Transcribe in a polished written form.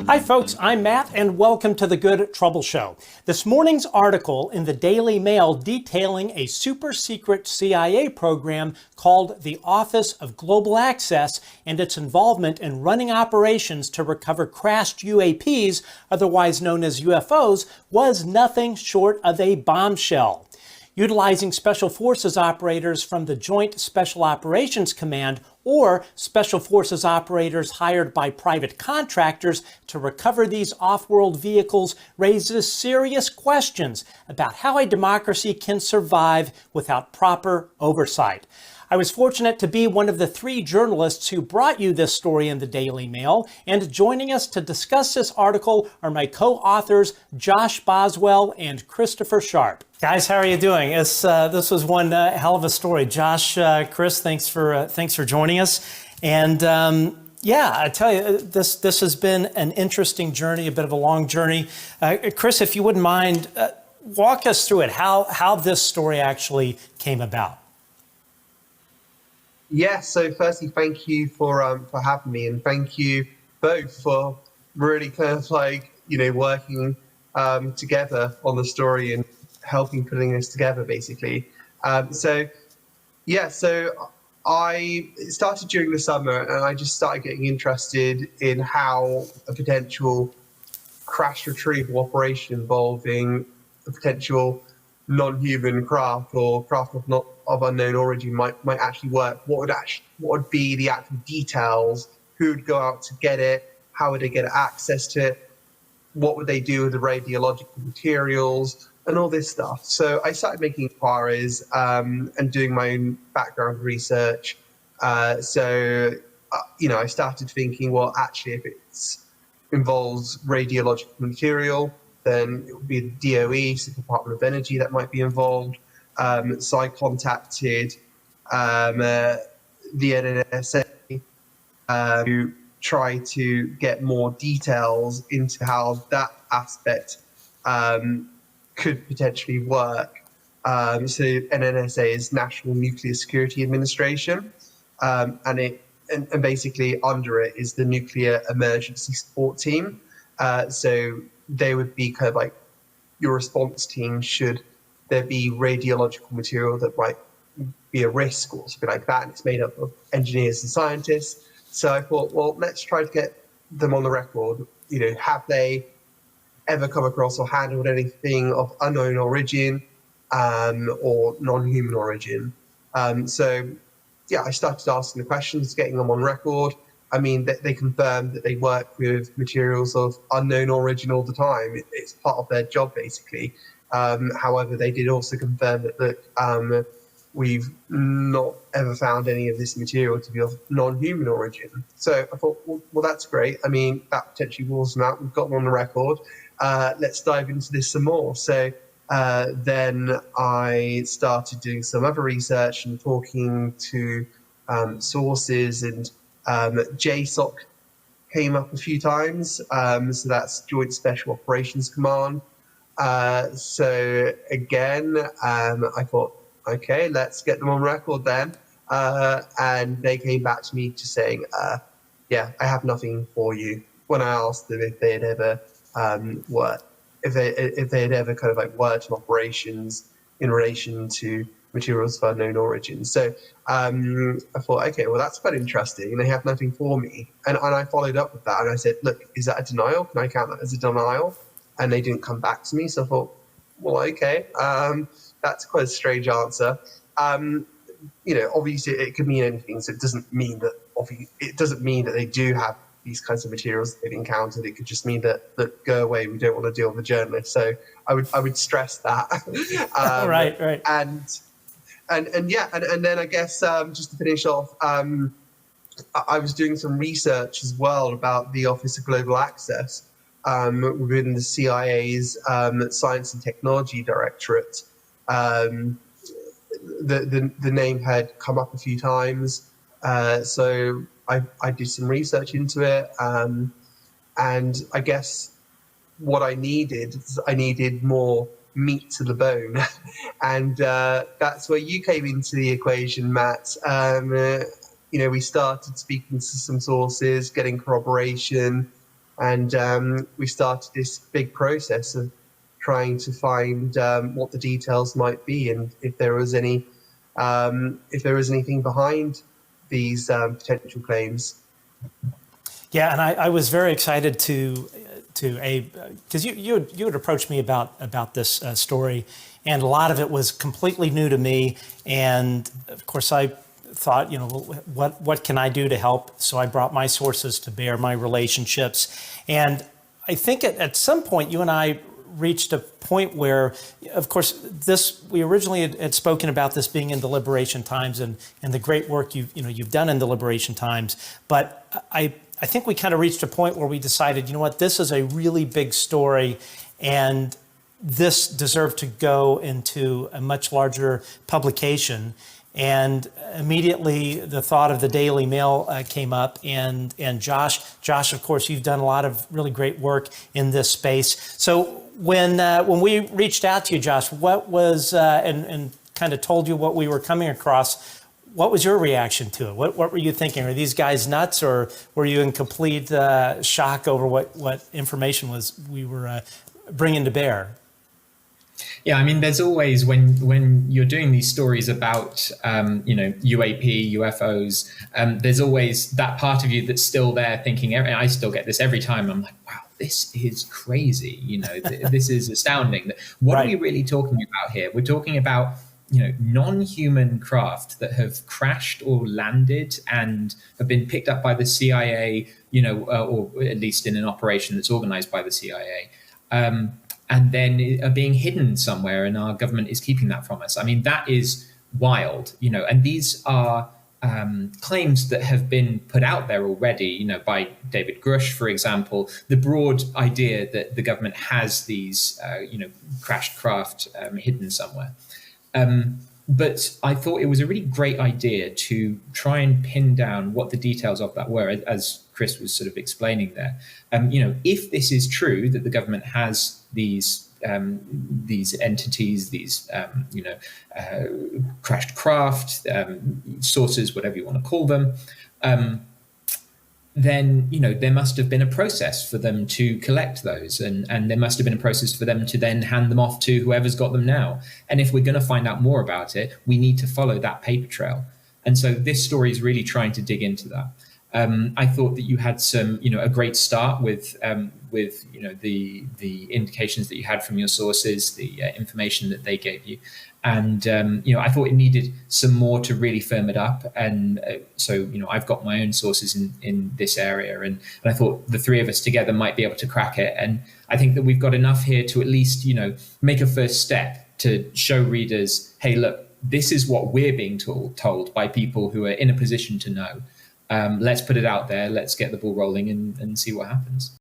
Hi folks, I'm Matt and welcome to the Good Trouble Show. This morning's article in the Daily Mail detailing a super secret CIA program called the Office of Global Access and its involvement in running operations to recover crashed UAPs, otherwise known as UFOs, was nothing short of a bombshell. Utilizing Special Forces operators from the Joint Special Operations Command or Special Forces operators hired by private contractors to recover these off-world vehicles raises serious questions about how a democracy can survive without proper oversight. I was fortunate to be one of the 3 journalists who brought you this story in the Daily Mail, and joining us to discuss this article are my co-authors Josh Boswell and Christopher Sharp. Guys, how are you doing? This was one hell of a story. Josh, Chris, thanks for joining us. And yeah, I tell you, this has been an interesting journey, a bit of a long journey. Chris, if you wouldn't mind, walk us through it. How this story actually came about. Yeah, so firstly, thank you for having me, and thank you both for really kind of working together on the story and helping putting this together, basically. So I started during the summer, and I just started getting interested in how a potential crash retrieval operation involving a potential non-human craft or craft of unknown origin might actually work. What would be the actual details? Who would go out to get it? How would they get access to it? What would they do with the radiological materials and all this stuff? So I started making inquiries and doing my own background research. I started thinking, well, actually, if it involves radiological material, then it would be the DOE, so the Department of Energy, that might be involved. So I contacted the NNSA to try to get more details into how that aspect could potentially work. So NNSA is National Nuclear Security Administration, and basically under it is the Nuclear Emergency Support Team. So they would be kind of like your response team should there be radiological material that might be a risk or something like that, and it's made up of engineers and scientists. So I thought, well, let's try to get them on the record. Have they ever come across or handled anything of unknown origin or non-human origin? I started asking the questions, getting them on record. I mean, they confirmed that they work with materials of unknown origin all the time. It's part of their job, basically. However, they did also confirm that we've not ever found any of this material to be of non-human origin. So I thought, well, that's great. I mean, that potentially rules them out. We've got them on the record. Let's dive into this some more. So then I started doing some other research and talking to sources, and JSOC came up a few times. So that's Joint Special Operations Command. So again, I thought, okay, let's get them on record then. And they came back to me just saying, yeah, I have nothing for you. When I asked them if they had ever worked, if they had ever kind of like worked in operations in relation to materials of unknown origin. So I thought, okay, well, that's quite interesting. And they have nothing for me. And I followed up with that. And I said, look, is that a denial? Can I count that as a denial? And they didn't come back to me. So I thought, well, okay, that's quite a strange answer. Obviously it could mean anything. So it doesn't mean that they do have these kinds of materials that they've encountered. It could just mean that go away, we don't want to deal with the journalists. So I would stress that. Right. And then I guess just to finish off, I was doing some research as well about the Office of Global Access within the CIA's Science and Technology Directorate. The name had come up a few times, so I did some research into it, and I guess what I needed more meat to the bone, and that's where you came into the equation, Matt. We started speaking to some sources, getting corroboration, And we started this big process of trying to find what the details might be, and if there was anything behind these potential claims. Yeah, and I was very excited to because you had approached me about this story, and a lot of it was completely new to me, and of course I thought, what can I do to help? So I brought my sources to bear, my relationships, and I think at some point you and I reached a point where, of course, we originally had spoken about this being in the Liberation Times and the great work you've done in the Liberation Times, but I think we kind of reached a point where we decided, this is a really big story, and this deserved to go into a much larger publication. And immediately the thought of the Daily Mail came up, and Josh, of course, you've done a lot of really great work in this space. So when we reached out to you, Josh, what was and kind of told you what we were coming across, what was your reaction to it? What were you thinking? Are these guys nuts, or were you in complete shock over what information we were bringing to bear? Yeah, I mean, there's always, when you're doing these stories about, UAP, UFOs, there's always that part of you that's still there thinking, I still get this every time. I'm like, wow, this is crazy. This is astounding. What are we really talking about here? We're talking about, non-human craft that have crashed or landed and have been picked up by the CIA, or at least in an operation that's organized by the CIA. And then are being hidden somewhere, and our government is keeping that from us. I mean, that is wild, and these are claims that have been put out there already, by David Grush, for example. The broad idea that the government has these, crashed craft hidden somewhere. But I thought it was a really great idea to try and pin down what the details of that were, as Chris was sort of explaining there. If this is true, that the government has these entities, these crashed craft sources, whatever you want to call them, then there must have been a process for them to collect those, and there must have been a process for them to then hand them off to whoever's got them now. And if we're going to find out more about it, we need to follow that paper trail. And so this story is really trying to dig into that. I thought that you had some, a great start with the indications that you had from your sources, the information that they gave you. And, I thought it needed some more to really firm it up. And so, I've got my own sources in this area. And I thought the three of us together might be able to crack it. And I think that we've got enough here to at least, make a first step to show readers, hey, look, this is what we're being told by people who are in a position to know. Let's put it out there. Let's get the ball rolling and see what happens.